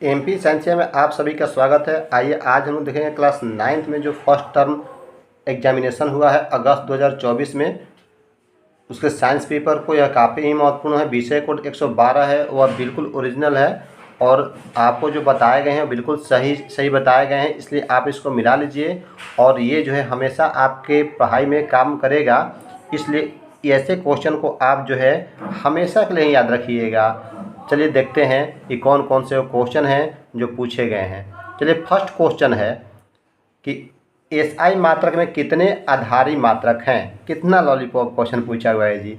MP science में आप सभी का स्वागत है। आइए आज हम लोग देखेंगे क्लास 9th में जो फर्स्ट टर्म एग्जामिनेशन हुआ है अगस्त 2024 में, उसके साइंस पेपर को। यह काफ़ी ही महत्वपूर्ण है। विषय कोड 112 है, वह बिल्कुल ओरिजिनल है और आपको जो बताए गए हैं बिल्कुल सही बताए गए हैं, इसलिए आप इसको मिला लीजिए। और ये जो है हमेशा आपके पढ़ाई में काम करेगा, इसलिए ऐसे क्वेश्चन को आप जो है हमेशा के लिए याद रखिएगा। चलिए देखते हैं कि कौन कौन से क्वेश्चन हैं जो पूछे गए हैं। चलिए फर्स्ट क्वेश्चन है कि एसआई मात्रक में कितने आधारी मात्रक हैं। कितना लॉलीपॉप क्वेश्चन पूछा हुआ है जी।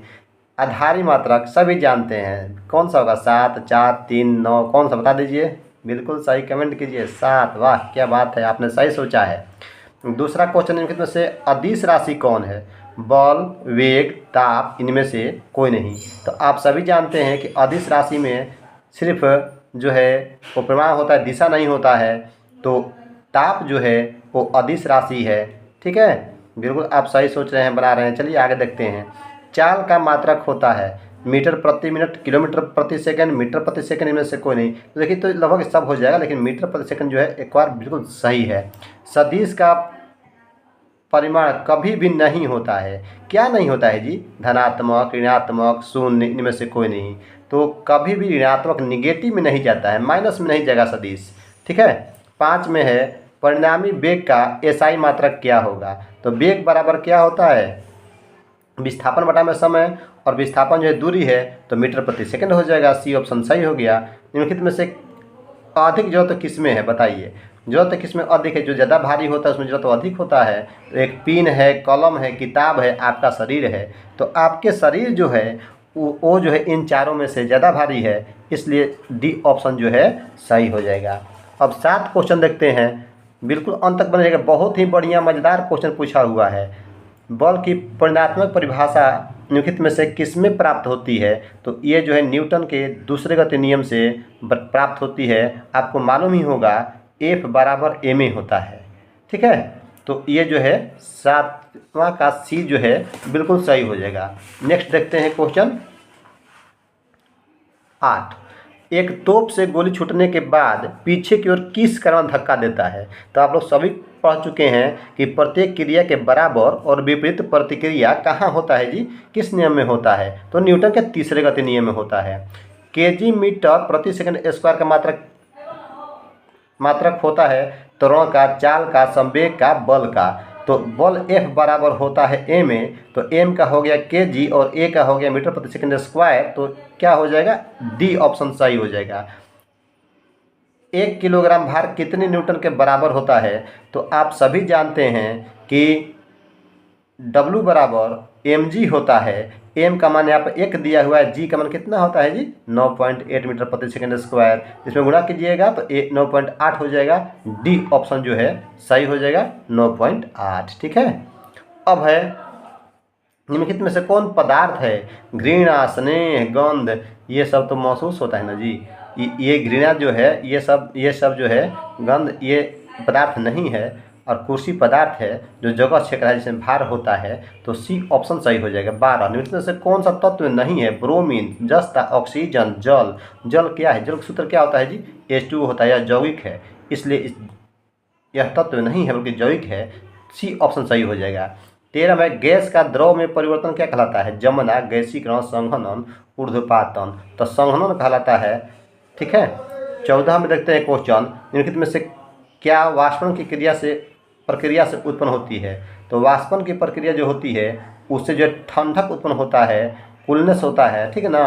आधारी मात्रक सभी जानते हैं, कौन सा होगा? 7, 4, 3, 9, कौन सा बता दीजिए। बिल्कुल सही कमेंट कीजिए, 7। वाह क्या बात है, आपने सही सोचा है। दूसरा क्वेश्चन निम्नलिखित में से अदिश राशि कौन है? बल, वेग, ताप, इनमें से कोई नहीं। तो आप सभी जानते हैं कि अदिश राशि में सिर्फ जो है वो परिमाण होता है, दिशा नहीं होता है। तो ताप जो है वो अदिश राशि है। ठीक है, बिल्कुल आप सही सोच रहे हैं, बना रहे हैं। चलिए आगे देखते हैं। चाल का मात्रक होता है मीटर प्रति मिनट, किलोमीटर प्रति सेकंड, मीटर प्रति सेकंड, इनमें से कोई नहीं। तो देखिए तो लगभग सब हो जाएगा, लेकिन मीटर प्रति सेकंड जो है एक बार बिल्कुल सही है। सदिश का परिमाण कभी भी नहीं होता है। क्या नहीं होता है जी? धनात्मक, ऋणात्मक, शून्य, इनमें से कोई नहीं। तो कभी भी ऋणात्मक निगेटिव में नहीं जाता है, माइनस में नहीं जाएगा सदिश। ठीक है। 5 में है परिणामी वेग का एसआई मात्रक क्या होगा? तो वेग बराबर क्या होता है? विस्थापन बटा में समय, और विस्थापन जो है दूरी है, तो मीटर प्रति सेकंड हो जाएगा। सी ऑप्शन सही हो गया। निम्नलिखित में से अधिक जरूरत किस में है बताइए। जरूरत किस में अधिक है? जो ज़्यादा भारी होता है उसमें जरूरत अधिक होता है। तो एक पेन है, कलम है, किताब है, आपका शरीर है। तो आपके शरीर जो है वो जो है इन चारों में से ज़्यादा भारी है, इसलिए डी ऑप्शन जो है सही हो जाएगा। अब 7 क्वेश्चन देखते हैं, बिल्कुल अंत तक बनेगा। बहुत ही बढ़िया मज़ेदार क्वेश्चन पूछा हुआ है। बल की परिमाणात्मक परिभाषा निम्नलिखित में से किसमें प्राप्त होती है? तो ये जो है न्यूटन के दूसरे गति नियम से प्राप्त होती है। आपको मालूम ही होगा F बराबर ma होता है। ठीक है, तो ये जो है 7वां का C जो है बिल्कुल सही हो जाएगा। नेक्स्ट देखते हैं क्वेश्चन 8। एक तोप से गोली छूटने के बाद पीछे की ओर किस क्रम धक्का देता है? तो आप लोग सभी पढ़ चुके हैं कि प्रत्येक क्रिया के बराबर और विपरीत प्रतिक्रिया कहाँ होता है जी? किस नियम में होता है? तो न्यूटन के तीसरे गति नियम में होता है। केजी मीटर प्रति सेकंड स्क्वायर का मात्रक होता है त्वरण का, चाल का, संवेग का, बल का। तो बल F बराबर होता है ma। तो m का हो गया kg और a का हो गया मीटर प्रति सेकंड स्क्वायर। तो क्या हो जाएगा? डी ऑप्शन सही हो जाएगा। 1 किलोग्राम भार कितने न्यूटन के बराबर होता है? तो आप सभी जानते हैं कि W बराबर mg होता है। m का मान यहाँ पर 1 दिया हुआ है, g का मान कितना होता है जी? 9.8 मीटर प्रति सेकंड स्क्वायर। इसमें गुणा कीजिएगा तो 9.8 हो जाएगा। डी ऑप्शन जो है सही हो जाएगा, 9.8। ठीक है। अब है निम्नलिखित में से कौन पदार्थ है? घृणा, स्नेह, गंध, ये सब तो महसूस होता है ना जी। ये घृणा जो है ये सब जो है गंध, ये पदार्थ नहीं है। और कुर्सी पदार्थ है जो जगह छेक रहा है, जिसमें भार होता है। तो सी ऑप्शन सही हो जाएगा। 12 निम्नलिखित में से कौन सा तत्व नहीं है? ब्रोमीन, जस्ता, ऑक्सीजन, जल। जल क्या है? जल का सूत्र क्या होता है जी? H2O होता है। यह यौगिक है, इसलिए यह तत्व नहीं है बल्कि जैविक है। सी ऑप्शन सही हो जाएगा। 13 में गैस का द्रव में परिवर्तन क्या कहलाता है? जमना, गैसीकरण, संघनन, ऊर्ध्वपातन। तो संघनन कहलाता है। ठीक है। 14 में देखते हैं क्वेश्चन, निम्नलिखित में से क्या वाष्पन की प्रक्रिया से उत्पन्न होती है? तो वाष्पन की प्रक्रिया जो होती है उससे जो ठंडक उत्पन्न होता है, कूलनेस होता है। ठीक है ना।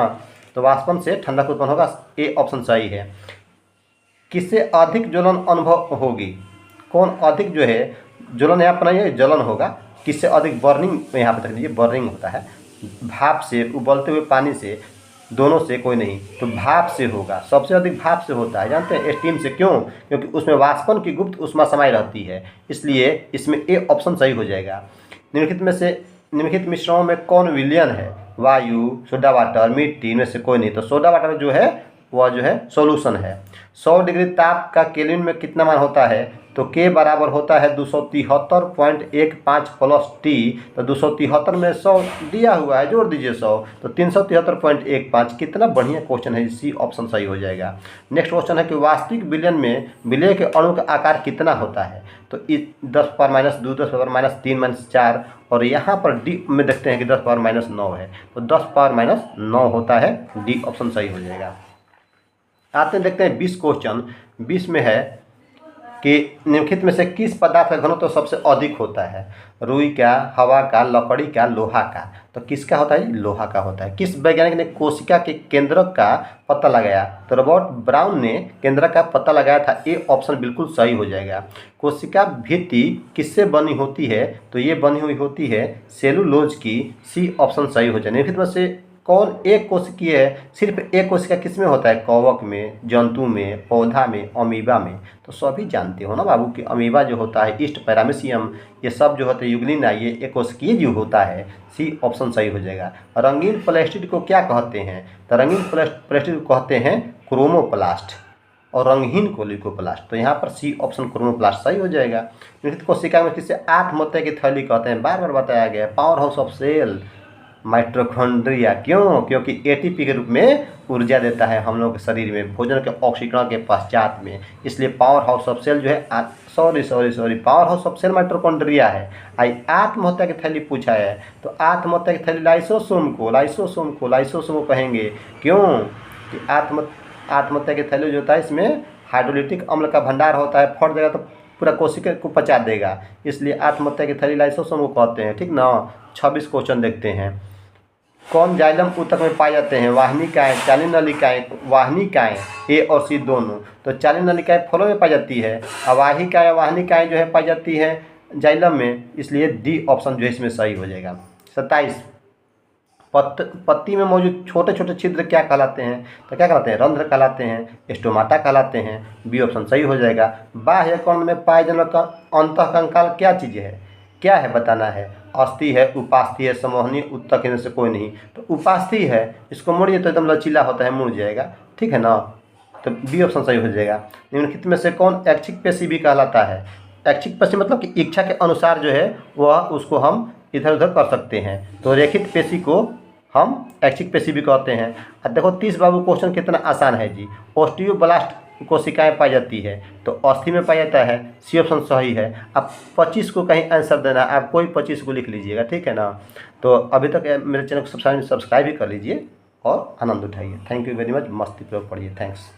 तो वाष्पन से ठंडक उत्पन्न होगा। ए ऑप्शन सही है। किससे अधिक ज्वलन अनुभव होगी? कौन अधिक जो है ज्वलन यहाँ पर नहीं है, जलन होगा। किससे अधिक? बर्निंग यहाँ पर तक दीजिए, बर्निंग होता है। भाप से, उबलते हुए पानी से, दोनों से कोई नहीं। तो भाप से होगा, सबसे अधिक भाप से होता है। जानते हैं स्टीम से। क्यों? क्योंकि उसमें वाष्पन की गुप्त ऊष्मा समाई रहती है, इसलिए इसमें ए ऑप्शन सही हो जाएगा। निम्नलिखित मिश्रणों में कौन विलयन है? वायु, सोडा वाटर, मिट्टी, इनमें से कोई नहीं। तो सोडा वाटर जो है वह जो है सॉल्यूशन है। 100 डिग्री ताप का केल्विन में कितना मान होता है, तो K बराबर होता है 273.15 प्लस T। तो 273 में 100 दिया हुआ है, जोड़ दीजिए 100, तो 373.15। कितना बढ़िया क्वेश्चन है, सी ऑप्शन सही हो जाएगा। नेक्स्ट क्वेश्चन है कि वास्तविक विलयन में विलय के अणु का आकार कितना होता है, तो 10⁻2, 10⁻3 4, और यहाँ पर डी में देखते हैं कि 10⁻9 है, तो 10⁻9 होता है, डी ऑप्शन सही हो जाएगा। आते हैं देखते हैं 20 क्वेश्चन। 20 में है कि निम्नलिखित में से किस पदार्थ का घनत्व तो सबसे अधिक होता है, रुई का, हवा का, लकड़ी का, लोहा का। तो किसका होता है, लोहा का होता है। किस वैज्ञानिक ने कोशिका के केंद्रक का पता लगाया, तो रॉबर्ट ब्राउन ने केंद्रक का पता लगाया था। ए ऑप्शन बिल्कुल सही हो जाएगा। कोशिका भित्ति किससे बनी होती है, तो ये बनी हुई होती है सेलुलोज की, सी ऑप्शन सही हो जाएगा। निम्नलिखित में से कौन एक कोशिकीय है, सिर्फ एक कोशिका किस में होता है, कवक में, जंतु में, पौधा में, अमीबा में। तो सभी जानते हो ना बाबू कि अमीबा जो होता है, ईस्ट पैरामीशियम, ये सब जो होते हैं युग्लिना, ये एक कोशिकीय जीव होता है, सी ऑप्शन सही हो जाएगा। रंगीन प्लास्टिड को क्या कहते हैं, तो रंगीन प्लास्टिड को कहते हैं क्रोमोप्लास्ट, और रंगहीन को ल्यूकोप्लास्ट। तो यहाँ पर सी ऑप्शन क्रोमोप्लास्ट सही हो जाएगा। निम्नलिखित कोशिका में किसे आत्महत्या की थैली कहते हैं, बार बार बताया गया। Power house of cell mitochondria, क्यों, क्योंकि एटीपी के रूप में ऊर्जा देता है हम लोग के शरीर में भोजन के ऑक्सीकरण के पश्चात में, इसलिए पावर हाउस ऑफ सेल जो है sorry power house of cell mitochondria है। आत्महत्या की थैली पूछा है, तो आत्महत्या की थैली लाइसोसोम को कहेंगे, क्यों कि आत्महत्या की थैली जो होता है इसमें हाइड्रोलिटिक अम्ल का भंडार होता है, फट जाएगा तो पूरा कोशिका को पचा देगा, इसलिए आत्महत्या की थैली लाइसोसोम को कहते हैं, ठीक ना। 26 क्वेश्चन देखते हैं। कौन जाइलम ऊतक में पाए जाते हैं, वाहिनिकाएँ, चालीन नलिकाएँ, वाहिनिकाएँ, ए और सी दोनों। तो चालीन नलिकाएँ फलों में पाई जाती है, अवाहिकाएँ वाहिनिकाएँ जो है पाई जाती है जाइलम में, इसलिए डी ऑप्शन जो है इसमें सही हो जाएगा। 27 पत्ती में मौजूद छोटे छोटे छिद्र क्या कहलाते हैं, तो क्या कहलाते हैं, रंध्र कहलाते हैं, स्टोमाटा कहलाते हैं, बी ऑप्शन सही हो जाएगा। बाह्य कर्ण में पाए जाने का अंतःकंकाल क्या चीज़ है, क्या है बताना है, अस्थि है, उपास्थि है, समोहनी, उत्तक इनमें से कोई नहीं। तो उपास्थि है, इसको मोड़िए तो एकदम लचीला होता है, मुड़ जाएगा, ठीक है ना, तो बी ऑप्शन सही हो जाएगा। निम्नलिखित में से कौन ऐच्छिक पेशी भी कहलाता है, ऐच्छिक पेशी मतलब कि इच्छा के अनुसार जो है वह उसको हम इधर उधर कर सकते हैं, तो रेखित पेशी को हम ऐच्छिक पेशी भी कहते हैं। अब देखो 30 बाबू क्वेश्चन कितना आसान है जी। ओस्टियोब्लास्ट कोशिकाएं पाई जाती है, तो अस्थि में पाया जाता है, सी ऑप्शन सही है। अब 25 को कहीं आंसर देना है, आप कोई 25 को लिख लीजिएगा, ठीक है ना। तो अभी तक मेरे चैनल को सब्सक्राइब भी कर लीजिए और आनंद उठाइए। थैंक यू वेरी मच, मस्ती प्रयोग पढ़िए, थैंक्स।